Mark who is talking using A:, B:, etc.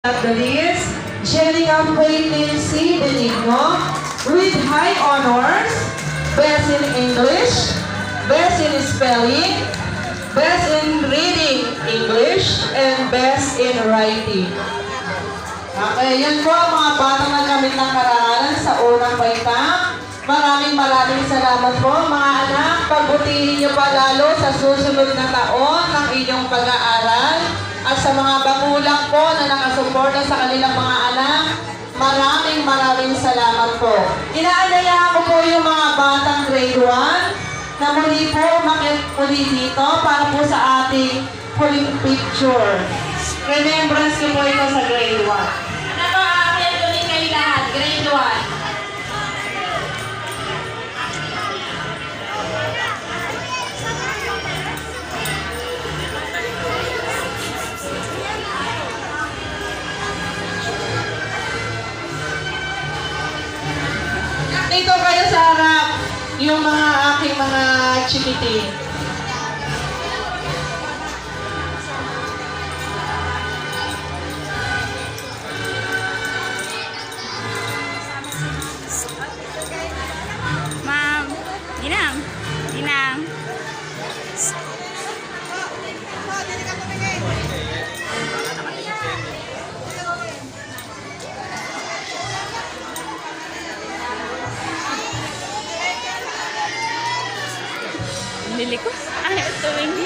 A: At the list, Jenica Nancy Benigno with high honors, best in English, best in spelling, best in reading English, and best in writing. Okay, yan po mga batang nagamit ng karangalan sa unang baitang. Maraming salamat po mga anak. Pagbutihin niyo pa lalo sa susunod na taon ng inyong pag-aaral. At sa mga bagulang po na nakasuporta sa kanilang mga anak, maraming salamat po. Inaanyayahan ko po yung mga batang grade 1 na muli po umakyat muli dito para po sa ating huling picture. Remembrance ko po ito sa grade 1.
B: Ano ba aakyat ulit kayo lahat? Grade 1.
A: Dito kayo sa harap, yung mga aking mga chikitin.
B: Ma'am, Dinang. Dinang. Lili ko. Ay, ito yung